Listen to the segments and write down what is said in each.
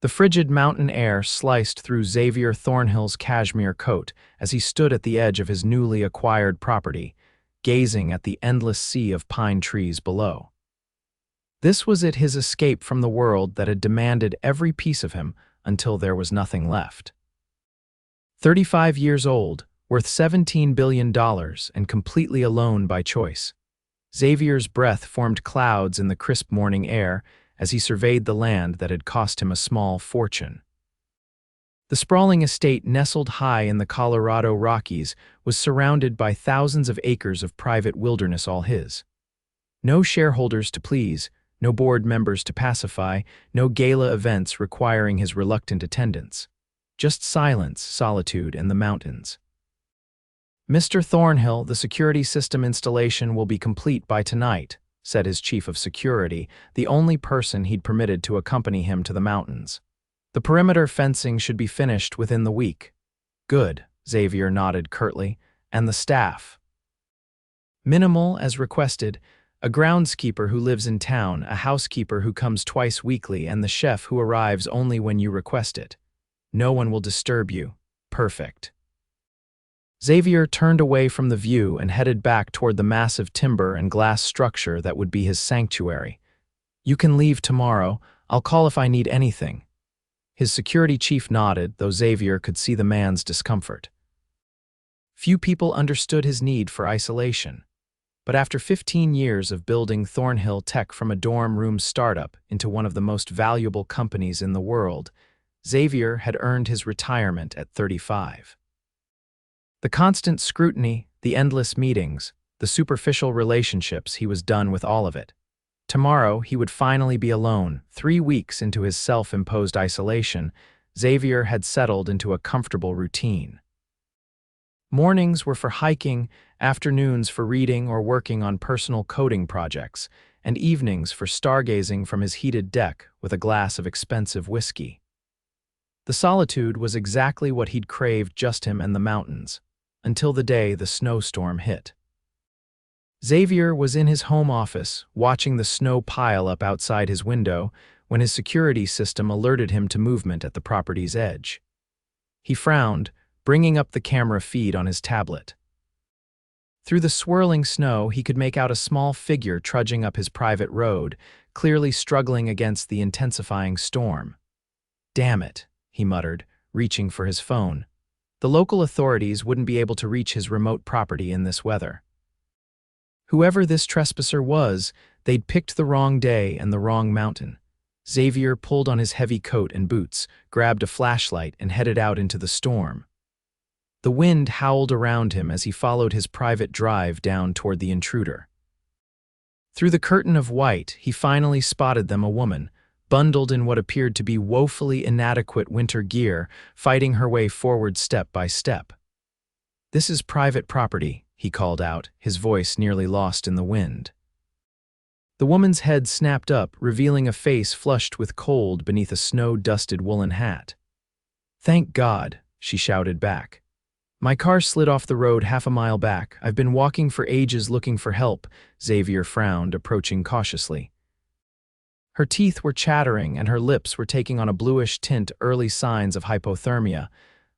The frigid mountain air sliced through Xavier Thornhill's cashmere coat as he stood at the edge of his newly acquired property, gazing at the endless sea of pine trees below. This was his escape from the world that had demanded every piece of him until there was nothing left. 35 years old, worth $17 billion and completely alone by choice, Xavier's breath formed clouds in the crisp morning air as he surveyed the land that had cost him a small fortune. The sprawling estate nestled high in the Colorado Rockies was surrounded by thousands of acres of private wilderness all his. No shareholders to please, no board members to pacify, no gala events requiring his reluctant attendance. Just silence, solitude, and the mountains. "Mr. Thornhill, the security system installation will be complete by tonight," said his chief of security, the only person he'd permitted to accompany him to the mountains. "The perimeter fencing should be finished within the week." "Good," Xavier nodded curtly. "And the staff?" "Minimal, as requested. A groundskeeper who lives in town, a housekeeper who comes twice weekly, and the chef who arrives only when you request it. No one will disturb you." "Perfect." Xavier turned away from the view and headed back toward the massive timber and glass structure that would be his sanctuary. "You can leave tomorrow. I'll call if I need anything." His security chief nodded, though Xavier could see the man's discomfort. Few people understood his need for isolation. But after 15 years of building Thornhill Tech from a dorm room startup into one of the most valuable companies in the world, Xavier had earned his retirement at 35. The constant scrutiny, the endless meetings, the superficial relationships, he was done with all of it. Tomorrow, he would finally be alone. 3 weeks into his self-imposed isolation, Xavier had settled into a comfortable routine. Mornings were for hiking, afternoons for reading or working on personal coding projects, and evenings for stargazing from his heated deck with a glass of expensive whiskey. The solitude was exactly what he'd craved, just him and the mountains, until the day the snowstorm hit. Xavier was in his home office, watching the snow pile up outside his window, when his security system alerted him to movement at the property's edge. He frowned, bringing up the camera feed on his tablet. Through the swirling snow, he could make out a small figure trudging up his private road, clearly struggling against the intensifying storm. "Damn it," he muttered, reaching for his phone. The local authorities wouldn't be able to reach his remote property in this weather. Whoever this trespasser was, they'd picked the wrong day and the wrong mountain. Xavier pulled on his heavy coat and boots, grabbed a flashlight, and headed out into the storm. The wind howled around him as he followed his private drive down toward the intruder. Through the curtain of white, he finally spotted them, a woman, bundled in what appeared to be woefully inadequate winter gear, fighting her way forward step by step. "This is private property," he called out, his voice nearly lost in the wind. The woman's head snapped up, revealing a face flushed with cold beneath a snow-dusted woolen hat. "Thank God," she shouted back. "My car slid off the road half a mile back. I've been walking for ages looking for help." Xavier frowned, approaching cautiously. Her teeth were chattering and her lips were taking on a bluish tint, early signs of hypothermia.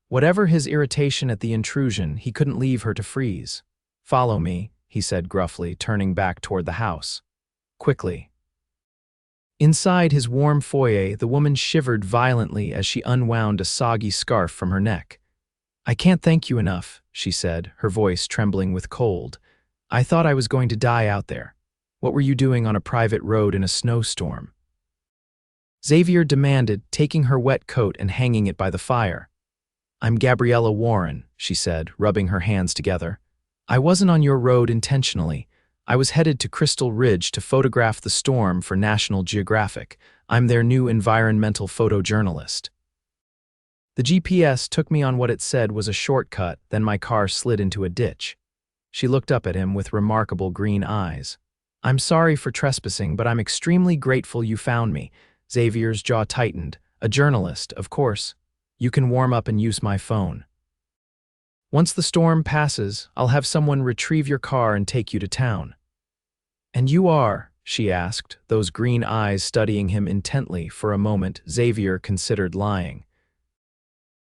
Whatever his irritation at the intrusion, he couldn't leave her to freeze. "Follow me," he said gruffly, turning back toward the house. "Quickly." Inside his warm foyer, the woman shivered violently as she unwound a soggy scarf from her neck. "I can't thank you enough," she said, her voice trembling with cold. "I thought I was going to die out there. What were you doing on a private road in a snowstorm?" Xavier demanded, taking her wet coat and hanging it by the fire. "I'm Gabriella Warren," she said, rubbing her hands together. "I wasn't on your road intentionally. I was headed to Crystal Ridge to photograph the storm for National Geographic. I'm their new environmental photojournalist. The GPS took me on what it said was a shortcut, then my car slid into a ditch." She looked up at him with remarkable green eyes. "I'm sorry for trespassing, but I'm extremely grateful you found me." Xavier's jaw tightened. "A journalist, of course. You can warm up and use my phone. Once the storm passes, I'll have someone retrieve your car and take you to town." "And you are," she asked, those green eyes studying him intently. For a moment, Xavier considered lying.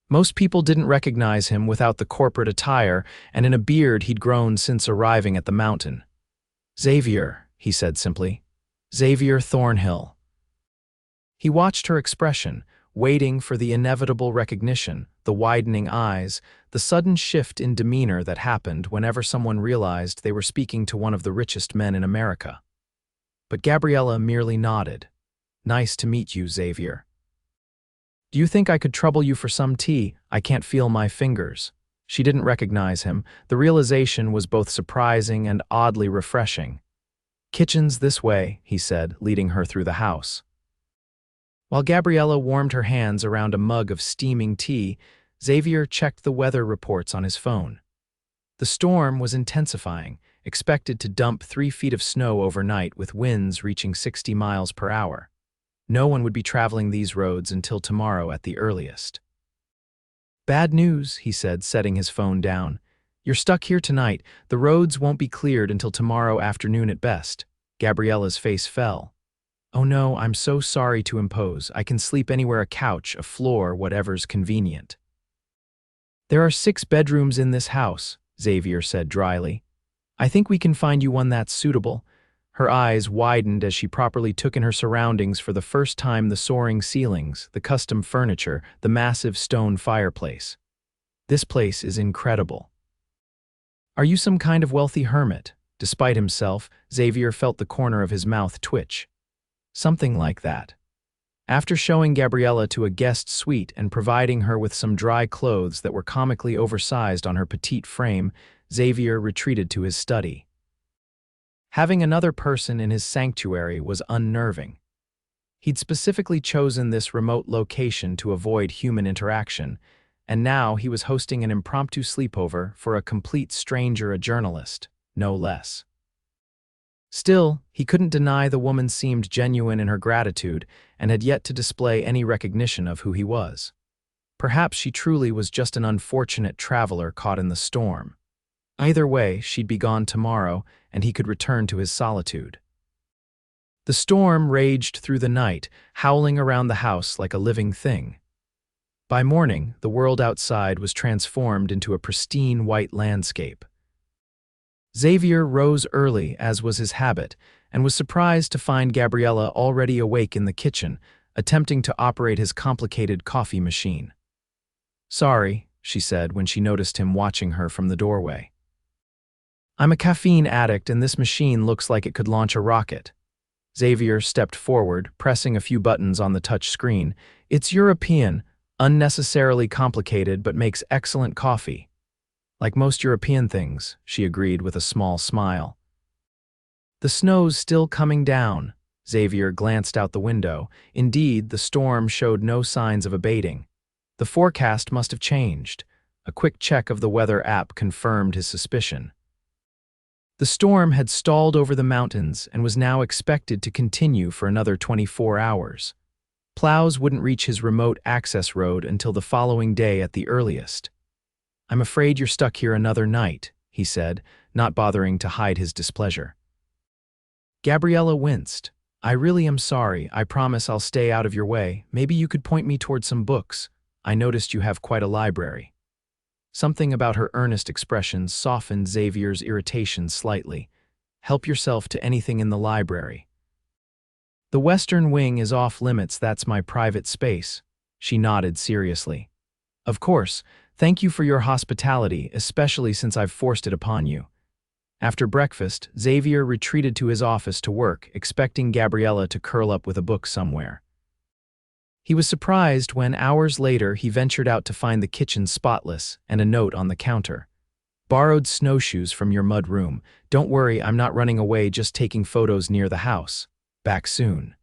Most people didn't recognize him without the corporate attire, and in a beard he'd grown since arriving at the mountain. "Xavier," he said simply. "Xavier Thornhill." He watched her expression, waiting for the inevitable recognition, the widening eyes, the sudden shift in demeanor that happened whenever someone realized they were speaking to one of the richest men in America. But Gabriella merely nodded. "Nice to meet you, Xavier." "Do you think I could trouble you for some tea? I can't feel my fingers." She didn't recognize him. The realization was both surprising and oddly refreshing. "Kitchen's this way," he said, leading her through the house. While Gabriella warmed her hands around a mug of steaming tea, Xavier checked the weather reports on his phone. The storm was intensifying, expected to dump 3 feet of snow overnight with winds reaching 60 miles per hour. No one would be traveling these roads until tomorrow at the earliest. "Bad news," he said, setting his phone down. "You're stuck here tonight. The roads won't be cleared until tomorrow afternoon at best." Gabriella's face fell. "Oh no, I'm so sorry to impose. I can sleep anywhere, a couch, a floor, whatever's convenient." "There are 6 bedrooms in this house," Xavier said dryly. "I think we can find you one that's suitable." Her eyes widened as she properly took in her surroundings for the first time: the soaring ceilings, the custom furniture, the massive stone fireplace. "This place is incredible." "Are you some kind of wealthy hermit?" Despite himself, Xavier felt the corner of his mouth twitch. "Something like that." After showing Gabriella to a guest suite and providing her with some dry clothes that were comically oversized on her petite frame, Xavier retreated to his study. Having another person in his sanctuary was unnerving. He'd specifically chosen this remote location to avoid human interaction, and now he was hosting an impromptu sleepover for a complete stranger, a journalist, no less. Still, he couldn't deny the woman seemed genuine in her gratitude and had yet to display any recognition of who he was. Perhaps she truly was just an unfortunate traveler caught in the storm. Either way, she'd be gone tomorrow, and he could return to his solitude. The storm raged through the night, howling around the house like a living thing. By morning, the world outside was transformed into a pristine white landscape. Xavier rose early, as was his habit, and was surprised to find Gabriella already awake in the kitchen, attempting to operate his complicated coffee machine. "Sorry," she said when she noticed him watching her from the doorway. "I'm a caffeine addict, and this machine looks like it could launch a rocket." Xavier stepped forward, pressing a few buttons on the touch screen. "It's European, unnecessarily complicated, but makes excellent coffee." "Like most European things," she agreed with a small smile. "The snow's still coming down." Xavier glanced out the window. Indeed, the storm showed no signs of abating. The forecast must have changed. A quick check of the weather app confirmed his suspicion. The storm had stalled over the mountains and was now expected to continue for another 24 hours. Plows wouldn't reach his remote access road until the following day at the earliest. "I'm afraid you're stuck here another night," he said, not bothering to hide his displeasure. Gabriella winced. "I really am sorry. I promise I'll stay out of your way. Maybe you could point me toward some books. I noticed you have quite a library." Something about her earnest expression softened Xavier's irritation slightly. "Help yourself to anything in the library." "The western wing is off limits. That's my private space." She nodded seriously. "Of course. Thank you for your hospitality, especially since I've forced it upon you." After breakfast, Xavier retreated to his office to work, expecting Gabriella to curl up with a book somewhere. He was surprised when, hours later, he ventured out to find the kitchen spotless and a note on the counter. "Borrowed snowshoes from your mud room. Don't worry, I'm not running away, just taking photos near the house. Back soon."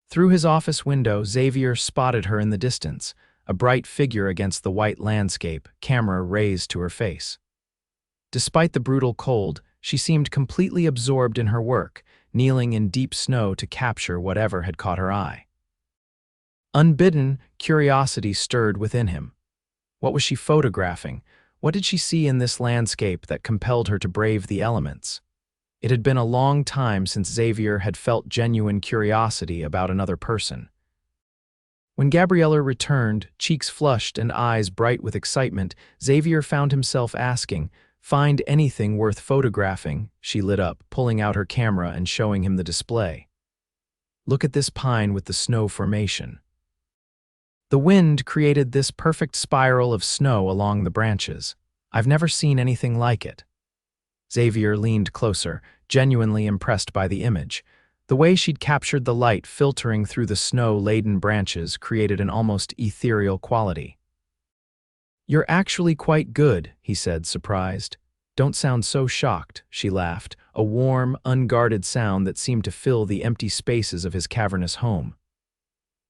Through his office window, Xavier spotted her in the distance, a bright figure against the white landscape, camera raised to her face. Despite the brutal cold, she seemed completely absorbed in her work, kneeling in deep snow to capture whatever had caught her eye. Unbidden, curiosity stirred within him. What was she photographing? What did she see in this landscape that compelled her to brave the elements? It had been a long time since Xavier had felt genuine curiosity about another person. When Gabriella returned, cheeks flushed and eyes bright with excitement, Xavier found himself asking, "Find anything worth photographing?" She lit up, pulling out her camera and showing him the display. "Look at this pine with the snow formation." The wind created this perfect spiral of snow along the branches. "I've never seen anything like it." Xavier leaned closer, genuinely impressed by the image. The way she'd captured the light filtering through the snow-laden branches created an almost ethereal quality. "You're actually quite good," he said, surprised. "Don't sound so shocked," she laughed, a warm, unguarded sound that seemed to fill the empty spaces of his cavernous home.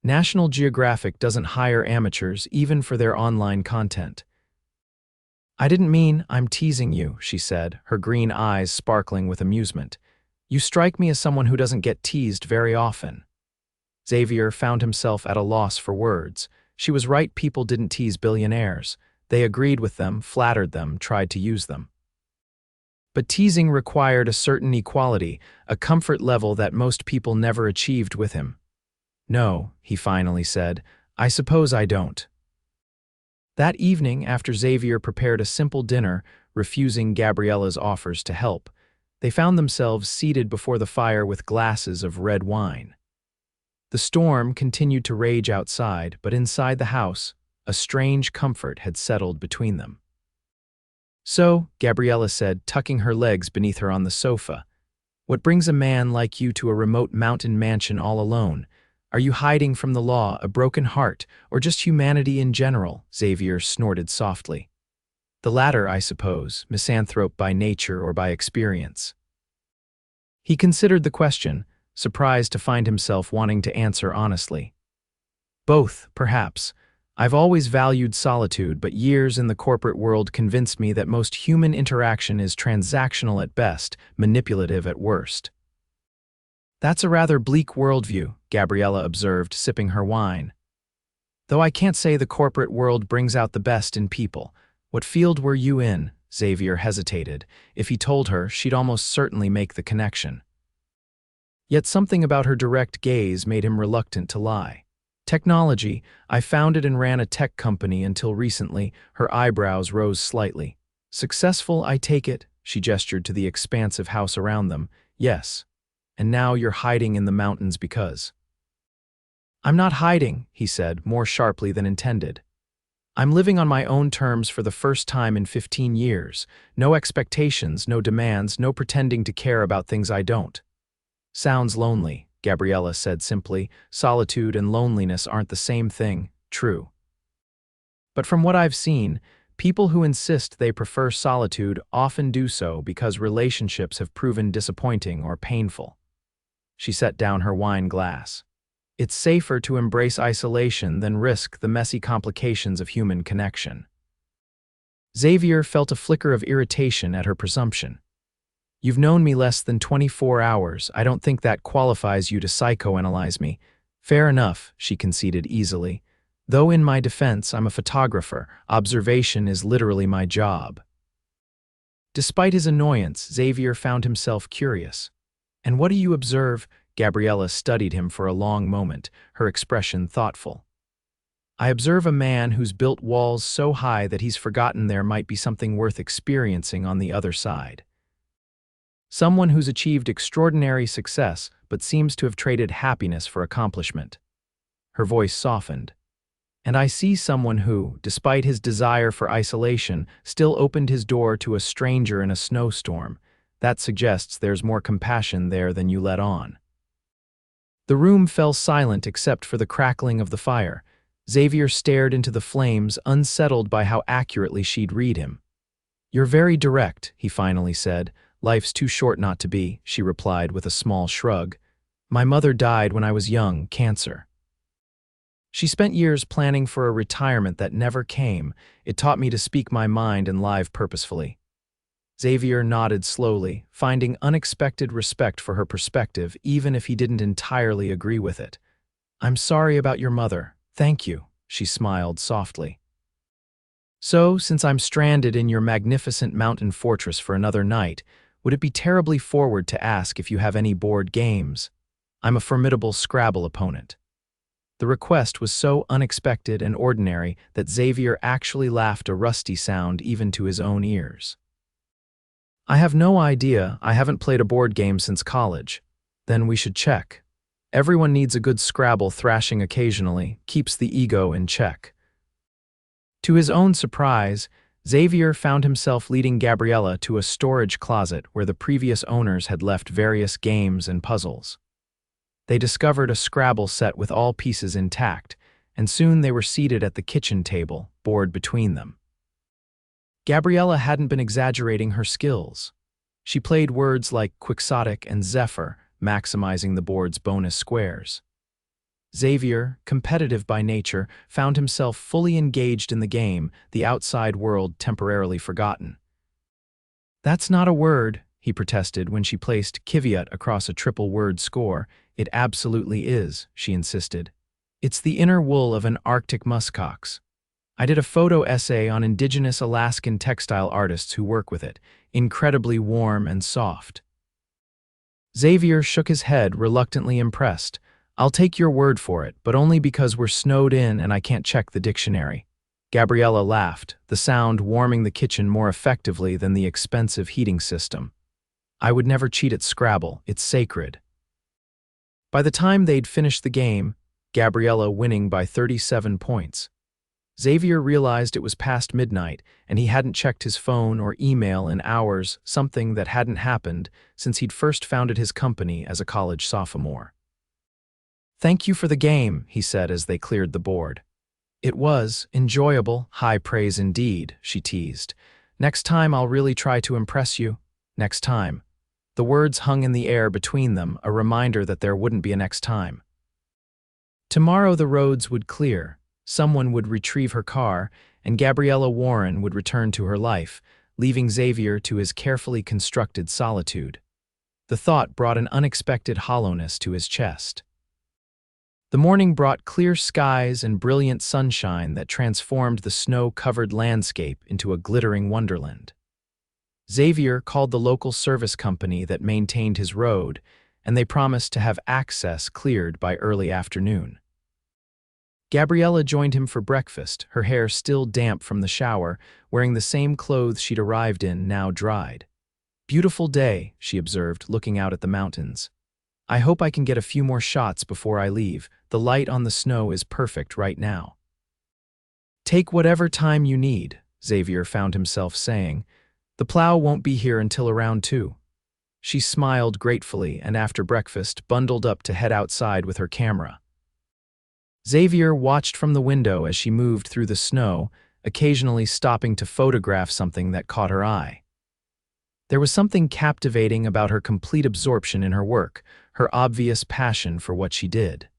National Geographic doesn't hire amateurs even for their online content. "I didn't mean I'm teasing you," she said, her green eyes sparkling with amusement. "You strike me as someone who doesn't get teased very often." Xavier found himself at a loss for words. She was right, people didn't tease billionaires. They agreed with them, flattered them, tried to use them. But teasing required a certain equality, a comfort level that most people never achieved with him. "No," he finally said, "I suppose I don't." That evening, after Xavier prepared a simple dinner, refusing Gabriella's offers to help, they found themselves seated before the fire with glasses of red wine. The storm continued to rage outside, but inside the house, a strange comfort had settled between them. "So," Gabriella said, tucking her legs beneath her on the sofa, "what brings a man like you to a remote mountain mansion all alone? Are you hiding from the law, a broken heart, or just humanity in general?" Xavier snorted softly. "The latter, I suppose, misanthrope by nature or by experience." He considered the question, surprised to find himself wanting to answer honestly. "Both, perhaps. I've always valued solitude, but years in the corporate world convinced me that most human interaction is transactional at best, manipulative at worst." "That's a rather bleak worldview," Gabriella observed, sipping her wine. "Though I can't say the corporate world brings out the best in people. What field were you in?" Xavier hesitated. If he told her, she'd almost certainly make the connection. Yet something about her direct gaze made him reluctant to lie. "Technology. I founded and ran a tech company until recently." Her eyebrows rose slightly. "Successful, I take it?" She gestured to the expansive house around them. "Yes. And now you're hiding in the mountains because—" "I'm not hiding," he said, more sharply than intended. "I'm living on my own terms for the first time in 15 years. No expectations, no demands, no pretending to care about things I don't." "Sounds lonely," Gabriella said simply. "Solitude and loneliness aren't the same thing, true. But from what I've seen, people who insist they prefer solitude often do so because relationships have proven disappointing or painful." She set down her wine glass. "It's safer to embrace isolation than risk the messy complications of human connection." Xavier felt a flicker of irritation at her presumption. "You've known me less than 24 hours. I don't think that qualifies you to psychoanalyze me." "Fair enough," she conceded easily. "Though in my defense, I'm a photographer. Observation is literally my job." Despite his annoyance, Xavier found himself curious. "And what do you observe?" Gabriella studied him for a long moment, her expression thoughtful. "I observe a man who's built walls so high that he's forgotten there might be something worth experiencing on the other side. Someone who's achieved extraordinary success but seems to have traded happiness for accomplishment." Her voice softened. "And I see someone who, despite his desire for isolation, still opened his door to a stranger in a snowstorm. That suggests there's more compassion there than you let on." The room fell silent except for the crackling of the fire. Xavier stared into the flames, unsettled by how accurately she'd read him. "You're very direct," he finally said. "Life's too short not to be," she replied with a small shrug. "My mother died when I was young, cancer. She spent years planning for a retirement that never came. It taught me to speak my mind and live purposefully." Xavier nodded slowly, finding unexpected respect for her perspective, even if he didn't entirely agree with it. "I'm sorry about your mother. Thank you," she smiled softly. "So, since I'm stranded in your magnificent mountain fortress for another night, Would it be terribly forward to ask if you have any board games? I'm a formidable Scrabble opponent." The request was so unexpected and ordinary that Xavier actually laughed a rusty sound even to his own ears. "I have no idea. I haven't played a board game since college." "Then we should check. Everyone needs a good Scrabble thrashing occasionally, keeps the ego in check." To his own surprise, Xavier found himself leading Gabriella to a storage closet where the previous owners had left various games and puzzles. They discovered a Scrabble set with all pieces intact, and soon they were seated at the kitchen table, board between them. Gabriella hadn't been exaggerating her skills. She played words like quixotic and zephyr, maximizing the board's bonus squares. Xavier, competitive by nature, found himself fully engaged in the game, the outside world temporarily forgotten. "That's not a word," he protested when she placed caveat across a triple-word score. "It absolutely is," she insisted. "It's the inner wool of an Arctic muskox. I did a photo essay on indigenous Alaskan textile artists who work with it, incredibly warm and soft." Xavier shook his head, reluctantly impressed. "I'll take your word for it, but only because we're snowed in and I can't check the dictionary." Gabriella laughed, the sound warming the kitchen more effectively than the expensive heating system. "I would never cheat at Scrabble, it's sacred." By the time they'd finished the game, Gabriella winning by 37 points, Xavier realized it was past midnight and he hadn't checked his phone or email in hours, something that hadn't happened since he'd first founded his company as a college sophomore. "Thank you for the game," he said as they cleared the board. "It was enjoyable, high praise indeed," she teased. "Next time I'll really try to impress you. Next time." The words hung in the air between them, a reminder that there wouldn't be a next time. Tomorrow the roads would clear, someone would retrieve her car, and Gabriella Warren would return to her life, leaving Xavier to his carefully constructed solitude. The thought brought an unexpected hollowness to his chest. The morning brought clear skies and brilliant sunshine that transformed the snow-covered landscape into a glittering wonderland. Xavier called the local service company that maintained his road, and they promised to have access cleared by early afternoon. Gabriella joined him for breakfast, her hair still damp from the shower, wearing the same clothes she'd arrived in, now dried. "Beautiful day," she observed, looking out at the mountains. "I hope I can get a few more shots before I leave. The light on the snow is perfect right now." "Take whatever time you need," Xavier found himself saying. "The plow won't be here until around 2. She smiled gratefully and after breakfast bundled up to head outside with her camera. Xavier watched from the window as she moved through the snow, occasionally stopping to photograph something that caught her eye. There was something captivating about her complete absorption in her work, her obvious passion for what she did.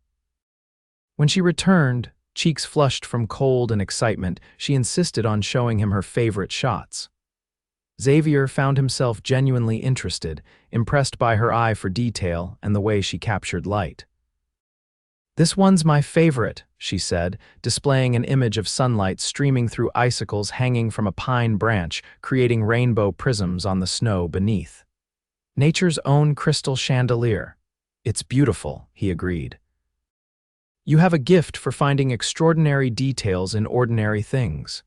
When she returned, cheeks flushed from cold and excitement, she insisted on showing him her favorite shots. Xavier found himself genuinely interested, impressed by her eye for detail and the way she captured light. "This one's my favorite," she said, displaying an image of sunlight streaming through icicles hanging from a pine branch, creating rainbow prisms on the snow beneath. "Nature's own crystal chandelier. It's beautiful," he agreed. "You have a gift for finding extraordinary details in ordinary things."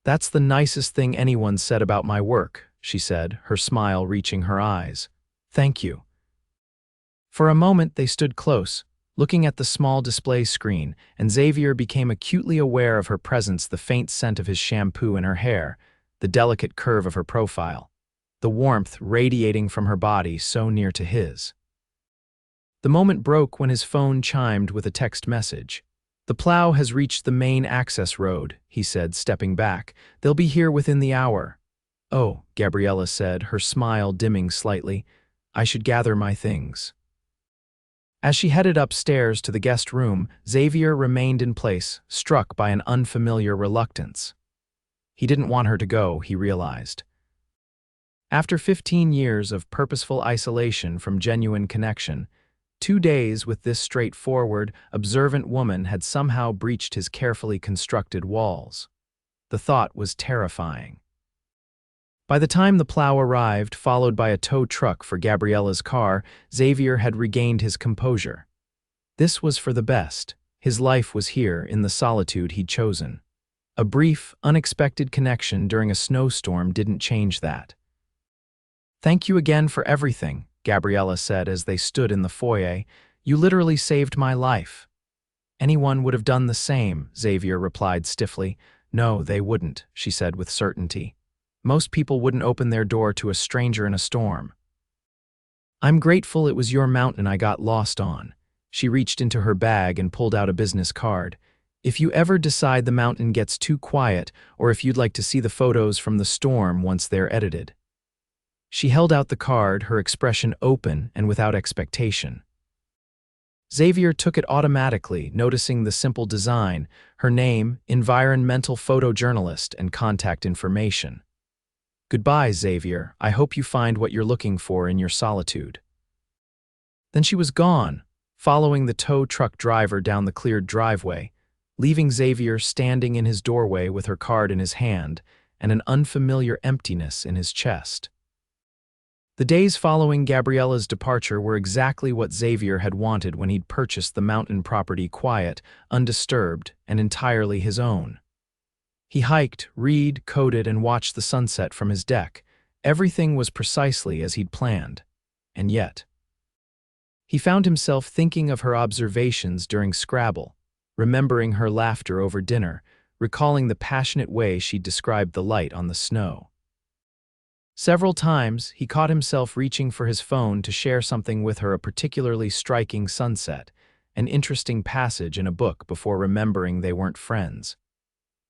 "That's the nicest thing anyone said about my work," she said, her smile reaching her eyes. "Thank you." For a moment they stood close, looking at the small display screen, and Xavier became acutely aware of her presence, the faint scent of his shampoo in her hair, the delicate curve of her profile, the warmth radiating from her body so near to his. The moment broke when his phone chimed with a text message. "The plow has reached the main access road," he said, stepping back. "They'll be here within the hour." "Oh," Gabriella said, her smile dimming slightly. "I should gather my things." As she headed upstairs to the guest room, Xavier remained in place, struck by an unfamiliar reluctance. He didn't want her to go, he realized. After 15 years of purposeful isolation from genuine connection, 2 days with this straightforward, observant woman had somehow breached his carefully constructed walls. The thought was terrifying. By the time the plow arrived, followed by a tow truck for Gabriella's car, Xavier had regained his composure. This was for the best. His life was here in the solitude he'd chosen. A brief, unexpected connection during a snowstorm didn't change that. "Thank you again for everything," Gabriella said as they stood in the foyer. "You literally saved my life." "Anyone would have done the same," Xavier replied stiffly. "No, they wouldn't," she said with certainty. "Most people wouldn't open their door to a stranger in a storm." "I'm grateful it was your mountain I got lost on." She reached into her bag and pulled out a business card. "If you ever decide the mountain gets too quiet, or if you'd like to see the photos from the storm once they're edited." She held out the card, her expression open and without expectation. Xavier took it automatically, noticing the simple design, her name, environmental photojournalist, and contact information. "Goodbye, Xavier. I hope you find what you're looking for in your solitude." Then she was gone, following the tow truck driver down the cleared driveway, leaving Xavier standing in his doorway with her card in his hand and an unfamiliar emptiness in his chest. The days following Gabriella's departure were exactly what Xavier had wanted when he'd purchased the mountain property, quiet, undisturbed, and entirely his own. He hiked, read, coded, and watched the sunset from his deck. Everything was precisely as he'd planned. And yet, he found himself thinking of her observations during Scrabble, remembering her laughter over dinner, recalling the passionate way she'd described the light on the snow. Several times, he caught himself reaching for his phone to share something with her, a particularly striking sunset, an interesting passage in a book, before remembering they weren't friends.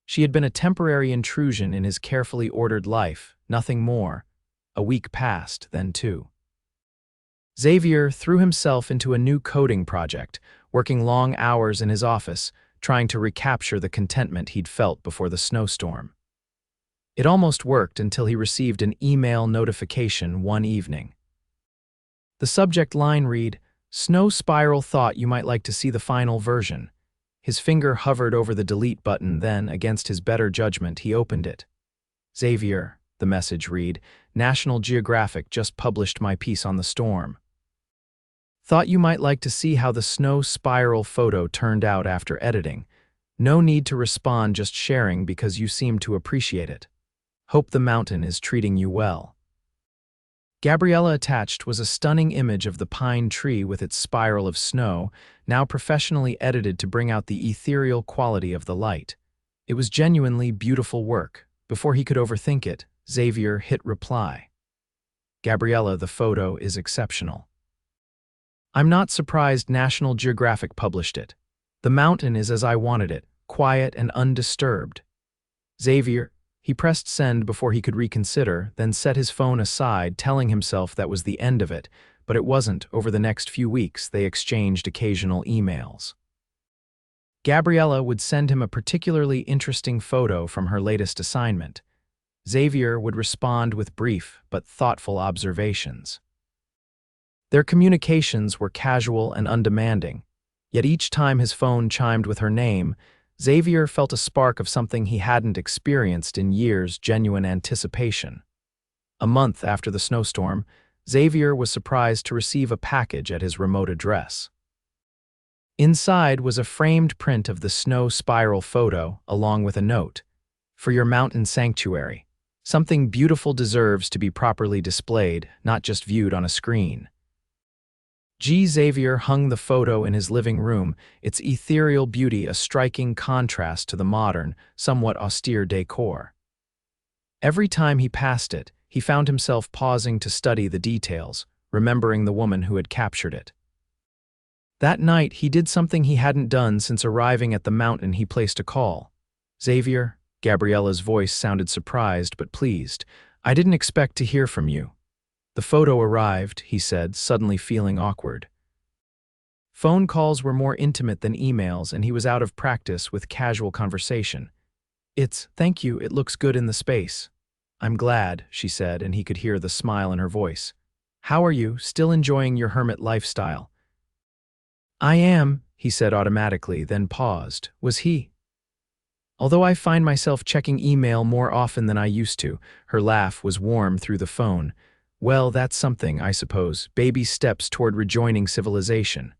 She had been a temporary intrusion in his carefully ordered life, nothing more. A week passed, then two. Xavier threw himself into a new coding project, working long hours in his office, trying to recapture the contentment he'd felt before the snowstorm. It almost worked until he received an email notification one evening. The subject line read, "Snow Spiral thought you might like to see the final version." His finger hovered over the delete button, then, against his better judgment, he opened it. "Xavier," the message read, "National Geographic just published my piece on the storm. Thought you might like to see how the snow spiral photo turned out after editing. No need to respond, just sharing because you seem to appreciate it. Hope the mountain is treating you well." Gabriella attached was a stunning image of the pine tree with its spiral of snow, now professionally edited to bring out the ethereal quality of the light. It was genuinely beautiful work. Before he could overthink it, Xavier hit reply. "Gabriella, the photo is exceptional. I'm not surprised National Geographic published it. The mountain is as I wanted it, quiet and undisturbed." Xavier, he pressed send before he could reconsider, then set his phone aside, telling himself that was the end of it, but it wasn't. Over the next few weeks, they exchanged occasional emails. Gabriella would send him a particularly interesting photo from her latest assignment. Xavier would respond with brief but thoughtful observations. Their communications were casual and undemanding, yet each time his phone chimed with her name, Xavier felt a spark of something he hadn't experienced in years: genuine anticipation. A month after the snowstorm, Xavier was surprised to receive a package at his remote address. Inside was a framed print of the snow spiral photo, along with a note. "For your mountain sanctuary. Something beautiful deserves to be properly displayed, not just viewed on a screen." Xavier hung the photo in his living room, its ethereal beauty a striking contrast to the modern, somewhat austere decor. Every time he passed it, he found himself pausing to study the details, remembering the woman who had captured it. That night, he did something he hadn't done since arriving at the mountain. He placed a call. "Xavier," Gabriella's voice sounded surprised but pleased. "I didn't expect to hear from you." "The photo arrived," he said, suddenly feeling awkward. Phone calls were more intimate than emails, and he was out of practice with casual conversation. Thank you, it looks good in the space." "I'm glad," she said, and he could hear the smile in her voice. "How are you, still enjoying your hermit lifestyle?" "I am," he said automatically, then paused. Was he? Although I find myself checking email more often than I used to, her laugh was warm through the phone. Well, that's something, I suppose, baby steps toward rejoining civilization.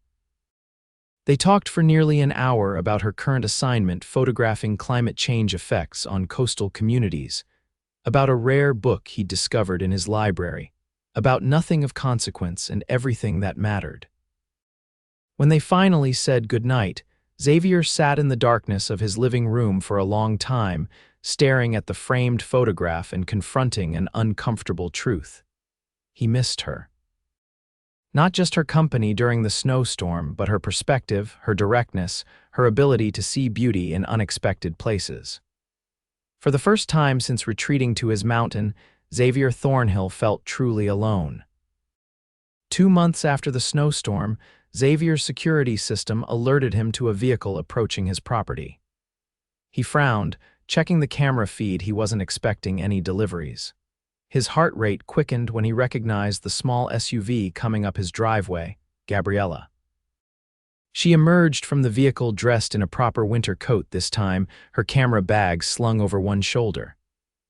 They talked for nearly an hour about her current assignment photographing climate change effects on coastal communities, about a rare book he'd discovered in his library, about nothing of consequence and everything that mattered. When they finally said goodnight, Xavier sat in the darkness of his living room for a long time, staring at the framed photograph and confronting an uncomfortable truth. He missed her. Not just her company during the snowstorm, but her perspective, her directness, her ability to see beauty in unexpected places. For the first time since retreating to his mountain, Xavier Thornhill felt truly alone. 2 months after the snowstorm, Xavier's security system alerted him to a vehicle approaching his property. He frowned, checking the camera feed. He wasn't expecting any deliveries. His heart rate quickened when he recognized the small SUV coming up his driveway, Gabriella. She emerged from the vehicle dressed in a proper winter coat this time, her camera bag slung over one shoulder.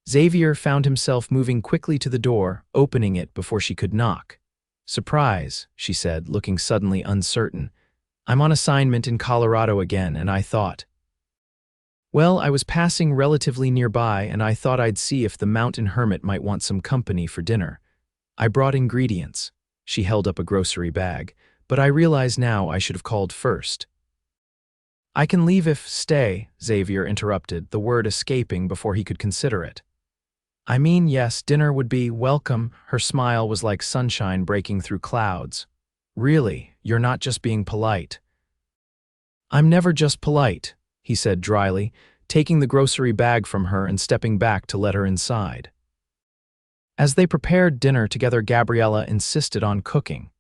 Xavier found himself moving quickly to the door, opening it before she could knock. "Surprise," she said, looking suddenly uncertain. "I'm on assignment in Colorado again, and I thought..." "Well, I was passing relatively nearby, and I thought I'd see if the mountain hermit might want some company for dinner. I brought ingredients." She held up a grocery bag. "But I realize now I should have called first." "I can leave if..." "Stay," Xavier interrupted, the word escaping before he could consider it. "I mean, yes, dinner would be welcome." Her smile was like sunshine breaking through clouds. "Really, you're not just being polite." "I'm never just polite," he said dryly, taking the grocery bag from her and stepping back to let her inside. As they prepared dinner together, Gabriella insisted on cooking.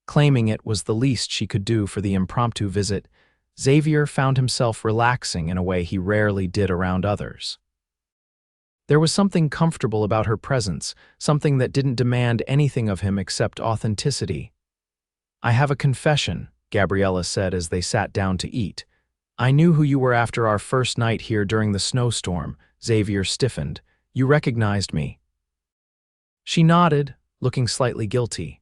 Claiming it was the least she could do for the impromptu visit, Xavier found himself relaxing in a way he rarely did around others. There was something comfortable about her presence, something that didn't demand anything of him except authenticity. "I have a confession," Gabriella said as they sat down to eat. "I knew who you were after our first night here during the snowstorm." Xavier stiffened. "You recognized me." She nodded, looking slightly guilty.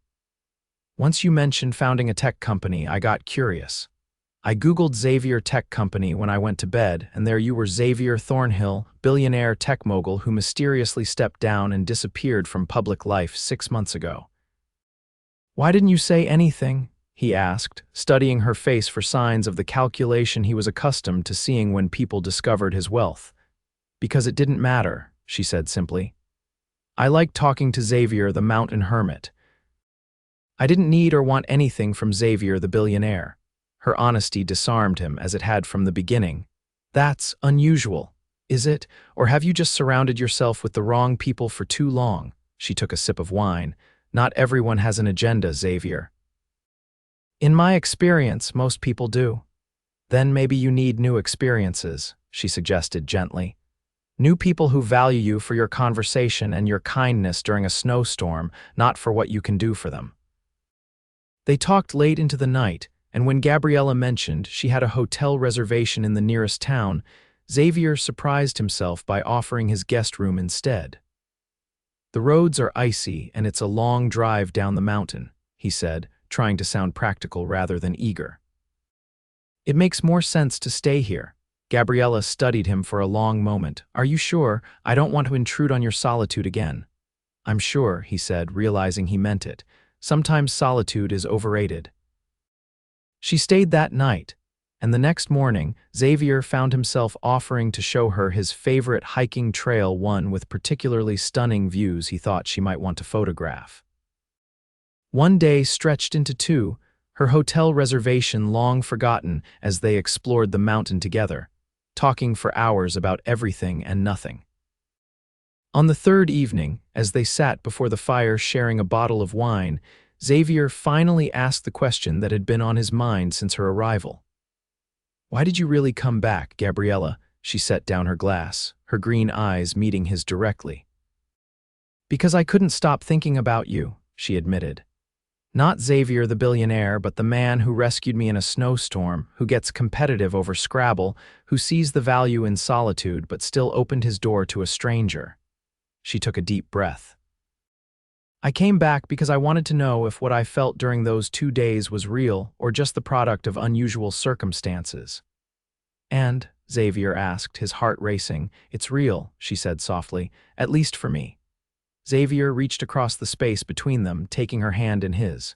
"Once you mentioned founding a tech company, I got curious. I Googled Xavier Tech Company when I went to bed, and there you were, Xavier Thornhill, billionaire tech mogul who mysteriously stepped down and disappeared from public life 6 months ago." "Why didn't you say anything?" he asked, studying her face for signs of the calculation he was accustomed to seeing when people discovered his wealth. "Because it didn't matter," she said simply. "I liked talking to Xavier the mountain hermit. I didn't need or want anything from Xavier the billionaire." Her honesty disarmed him as it had from the beginning. "That's unusual, is it? Or have you just surrounded yourself with the wrong people for too long?" She took a sip of wine. "Not everyone has an agenda, Xavier." "In my experience, most people do." "Then maybe you need new experiences," she suggested gently. "New people who value you for your conversation and your kindness during a snowstorm, not for what you can do for them." They talked late into the night, and when Gabriella mentioned she had a hotel reservation in the nearest town, Xavier surprised himself by offering his guest room instead. "The roads are icy and it's a long drive down the mountain," he said, trying to sound practical rather than eager. "It makes more sense to stay here." Gabriella studied him for a long moment. "Are you sure? I don't want to intrude on your solitude again." "I'm sure," he said, realizing he meant it. "Sometimes solitude is overrated." She stayed that night, and the next morning, Xavier found himself offering to show her his favorite hiking trail, one with particularly stunning views he thought she might want to photograph. One day stretched into 2, her hotel reservation long forgotten as they explored the mountain together, talking for hours about everything and nothing. On the 3rd evening, as they sat before the fire sharing a bottle of wine, Xavier finally asked the question that had been on his mind since her arrival. "Why did you really come back, Gabriella?" She set down her glass, her green eyes meeting his directly. "Because I couldn't stop thinking about you," she admitted. Not Xavier the billionaire, but the man who rescued me in a snowstorm, who gets competitive over Scrabble, who sees the value in solitude but still opened his door to a stranger. She took a deep breath. I came back because I wanted to know if what I felt during those 2 days was real or just the product of unusual circumstances. And, Xavier asked, his heart racing. It's real, she said softly, at least for me. Xavier reached across the space between them, taking her hand in his.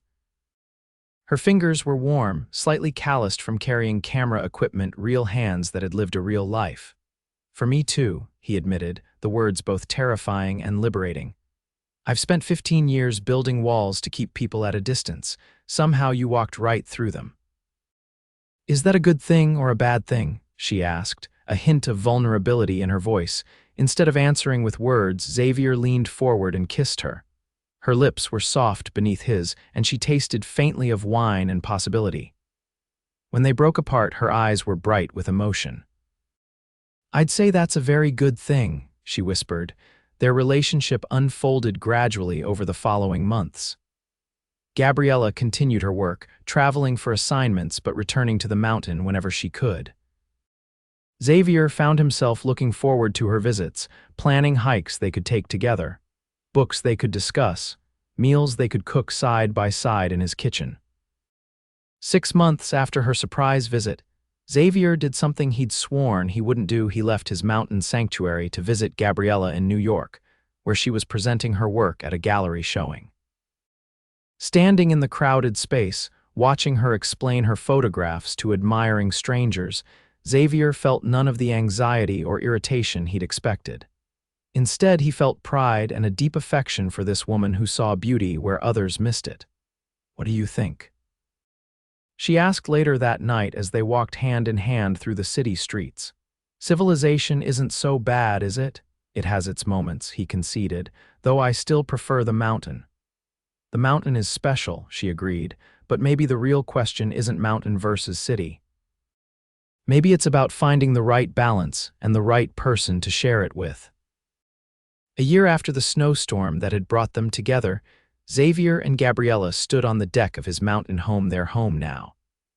Her fingers were warm, slightly calloused from carrying camera equipment, real hands that had lived a real life. For me too, he admitted, the words both terrifying and liberating. I've spent 15 years building walls to keep people at a distance. Somehow you walked right through them. Is that a good thing or a bad thing? She asked, a hint of vulnerability in her voice. Instead of answering with words, Xavier leaned forward and kissed her. Her lips were soft beneath his, and she tasted faintly of wine and possibility. When they broke apart, her eyes were bright with emotion. I'd say that's a very good thing, she whispered. Their relationship unfolded gradually over the following months. Gabriella continued her work, traveling for assignments but returning to the mountain whenever she could. Xavier found himself looking forward to her visits, planning hikes they could take together, books they could discuss, meals they could cook side by side in his kitchen. 6 months after her surprise visit, Xavier did something he'd sworn he wouldn't do. He left his mountain sanctuary to visit Gabriella in New York, where she was presenting her work at a gallery showing. Standing in the crowded space, watching her explain her photographs to admiring strangers, Xavier felt none of the anxiety or irritation he'd expected. Instead, he felt pride and a deep affection for this woman who saw beauty where others missed it. What do you think? She asked later that night as they walked hand in hand through the city streets. Civilization isn't so bad, is it? It has its moments, he conceded, though I still prefer the mountain. The mountain is special, she agreed, but maybe the real question isn't mountain versus city. Maybe it's about finding the right balance and the right person to share it with. A year after the snowstorm that had brought them together, Xavier and Gabriella stood on the deck of his mountain home, their home now,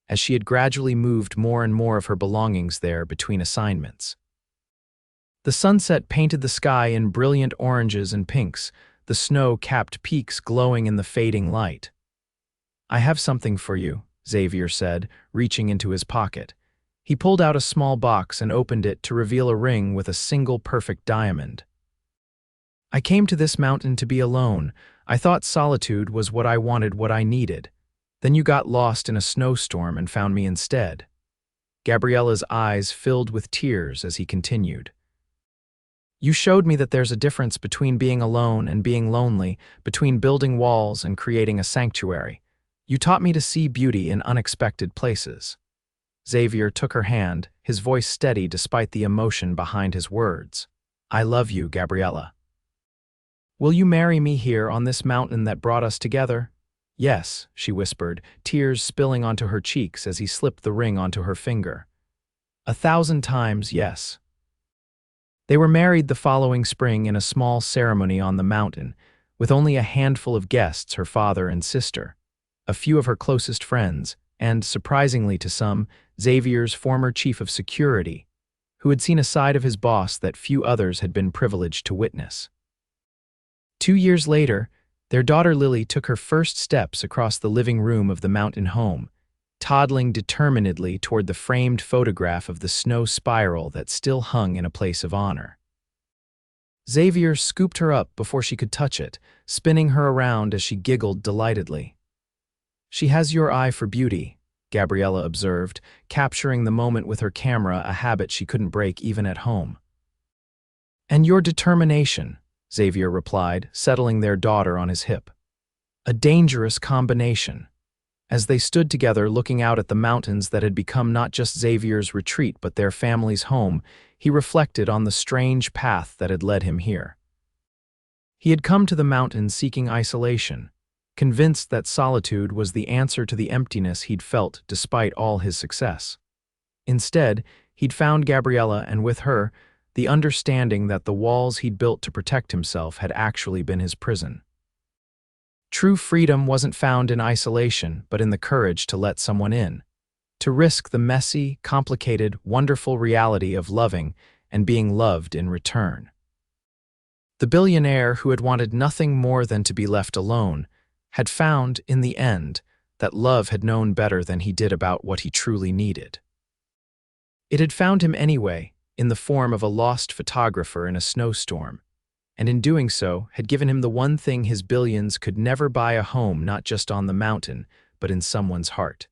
as she had gradually moved more and more of her belongings there between assignments. The sunset painted the sky in brilliant oranges and pinks, the snow-capped peaks glowing in the fading light. I have something for you, Xavier said, reaching into his pocket. He pulled out a small box and opened it to reveal a ring with a single perfect diamond. I came to this mountain to be alone. I thought solitude was what I wanted, what I needed. Then you got lost in a snowstorm and found me instead. Gabriella's eyes filled with tears as he continued. You showed me that there's a difference between being alone and being lonely, between building walls and creating a sanctuary. You taught me to see beauty in unexpected places. Xavier took her hand, his voice steady despite the emotion behind his words. I love you, Gabriella. Will you marry me here on this mountain that brought us together? Yes, she whispered, tears spilling onto her cheeks as he slipped the ring onto her finger. 1,000 times yes. They were married the following spring in a small ceremony on the mountain, with only a handful of guests, her father and sister, a few of her closest friends, and, surprisingly to some, Xavier's former chief of security, who had seen a side of his boss that few others had been privileged to witness. 2 years later, their daughter Lily took her first steps across the living room of the mountain home, toddling determinedly toward the framed photograph of the snow spiral that still hung in a place of honor. Xavier scooped her up before she could touch it, spinning her around as she giggled delightedly. She has your eye for beauty, Gabriella observed, capturing the moment with her camera, a habit she couldn't break even at home. And your determination, Xavier replied, settling their daughter on his hip. A dangerous combination. As they stood together looking out at the mountains that had become not just Xavier's retreat but their family's home, he reflected on the strange path that had led him here. He had come to the mountains seeking isolation, convinced that solitude was the answer to the emptiness he'd felt despite all his success. Instead, he'd found Gabriella, and with her, the understanding that the walls he'd built to protect himself had actually been his prison. True freedom wasn't found in isolation, but in the courage to let someone in, to risk the messy, complicated, wonderful reality of loving and being loved in return. The billionaire, who had wanted nothing more than to be left alone, had found, in the end, that love had known better than he did about what he truly needed. It had found him anyway, in the form of a lost photographer in a snowstorm, and in doing so had given him the one thing his billions could never buy: a home not just on the mountain, but in someone's heart.